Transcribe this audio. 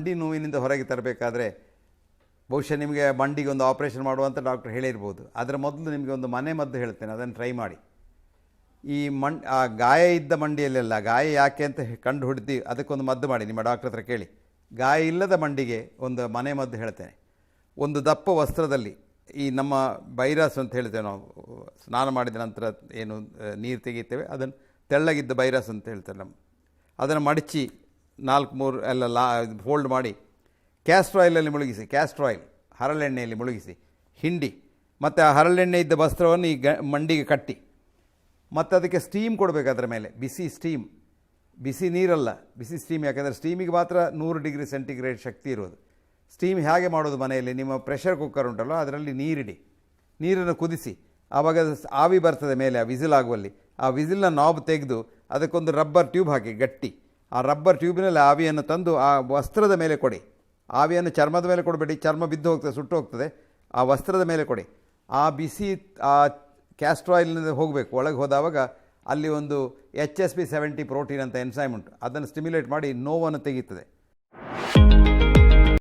ಮಂಡಿ ನೋವಿನಿಂದ ಹೊರಗೆ ತರಬೇಕಾದ್ರೆ ಬಹುಶಃ ನಿಮಗೆ ಮಂಡಿಗೆ ಒಂದು ಆಪರೇಷನ್ ಮಾಡುವಂಥ ಡಾಕ್ಟ್ರ್ ಹೇಳಿರ್ಬೋದು. ಅದರ ಮೊದಲು ನಿಮಗೆ ಒಂದು ಮನೆ ಮದ್ದು ಹೇಳ್ತೇನೆ, ಅದನ್ನು ಟ್ರೈ ಮಾಡಿ. ಈ ಆ ಗಾಯ ಇದ್ದ ಮಂಡಿಯಲ್ಲೆಲ್ಲ ಗಾಯ ಯಾಕೆ ಅಂತ ಕಂಡು ಹಿಡಿದು ಅದಕ್ಕೊಂದು ಮದ್ದು ಮಾಡಿ ನಿಮ್ಮ ಡಾಕ್ಟ್ರ್ ಹತ್ರ ಕೇಳಿ. ಗಾಯ ಇಲ್ಲದ ಮಂಡಿಗೆ ಒಂದು ಮನೆ ಮದ್ದು ಹೇಳ್ತೇನೆ. ಒಂದು ದಪ್ಪ ವಸ್ತ್ರದಲ್ಲಿ ಈ ನಮ್ಮ ಬೈರಾಸ್ ಅಂತ ಹೇಳ್ತೇವೆ ನಾವು, ಸ್ನಾನ ಮಾಡಿದ ನಂತರ ಏನು ನೀರು ತೆಗಿತೇವೆ ಅದನ್ನು ತೆಳ್ಳಗಿದ್ದ ಬೈರಾಸ್ ಅಂತ ಹೇಳ್ತೇವೆ ನಮ್ಮ, ಅದನ್ನು ಮಡಚಿ 4-3 ಎಲ್ಲ ಫೋಲ್ಡ್ ಮಾಡಿ ಕ್ಯಾಸ್ಟ್ರ್ ಆಯಿಲಲ್ಲಿ ಮುಳುಗಿಸಿ, ಕ್ಯಾಸ್ಟ್ರ್ ಆಯಿಲ್ ಹರಳೆಣ್ಣೆಯಲ್ಲಿ ಮುಳುಗಿಸಿ ಹಿಂಡಿ, ಮತ್ತು ಆ ಹರಳೆಣ್ಣೆ ಇದ್ದ ವಸ್ತ್ರವನ್ನು ಈ ಮಂಡಿಗೆ ಕಟ್ಟಿ, ಮತ್ತು ಅದಕ್ಕೆ ಸ್ಟೀಮ್ ಕೊಡಬೇಕು. ಅದರ ಮೇಲೆ ಬಿಸಿ ಸ್ಟೀಮ್, ಬಿಸಿ ನೀರಲ್ಲ, ಬಿಸಿ ಸ್ಟೀಮ್. ಯಾಕೆಂದರೆ ಸ್ಟೀಮಿಗೆ ಮಾತ್ರ 100 ಡಿಗ್ರಿ ಸೆಂಟಿಗ್ರೇಡ್ ಶಕ್ತಿ ಇರೋದು. ಸ್ಟೀಮ್ ಹೇಗೆ ಮಾಡೋದು ಮನೆಯಲ್ಲಿ, ನಿಮ್ಮ ಪ್ರೆಷರ್ ಕುಕ್ಕರ್ ಉಂಟಲ್ಲ ಅದರಲ್ಲಿ ನೀರಿಡಿ, ನೀರನ್ನು ಕುದಿಸಿ, ಆವಾಗ ಆವಿ ಬರ್ತದೆ ಮೇಲೆ ಆ ವಿಸಿಲ್ ಆಗುವಲ್ಲಿ, ಆ ವಿಸಿಲ್ನ ನಾಬ್ ತೆಗೆದು ಅದಕ್ಕೊಂದು ರಬ್ಬರ್ ಟ್ಯೂಬ್ ಹಾಕಿ ಗಟ್ಟಿ, ಆ ರಬ್ಬರ್ ಟ್ಯೂಬಿನಲ್ಲಿ ಆವಿಯನ್ನು ತಂದು ಆ ವಸ್ತ್ರದ ಮೇಲೆ ಕೊಡಿ. ಆವಿಯನ್ನು ಚರ್ಮದ ಮೇಲೆ ಕೊಡಬೇಡಿ, ಚರ್ಮ ಬಿದ್ದು ಹೋಗ್ತದೆ, ಸುಟ್ಟು ಹೋಗ್ತದೆ. ಆ ವಸ್ತ್ರದ ಮೇಲೆ ಕೊಡಿ. ಆ ಬಿಸಿ ಆ ಕ್ಯಾಸ್ಟ್ರ್ ಆಯಿಲ್ನಿಂದ ಹೋಗಬೇಕು. ಒಳಗೆ ಹೋದವಾಗ ಅಲ್ಲಿ ಒಂದು HSP70 ಪ್ರೋಟೀನ್ ಅಂತ ಎನ್ಸೈಮ್ ಉಂಟು, ಅದನ್ನು ಸ್ಟಿಮ್ಯುಲೇಟ್ ಮಾಡಿ ನೋವನ್ನು ತೆಗೀತದೆ.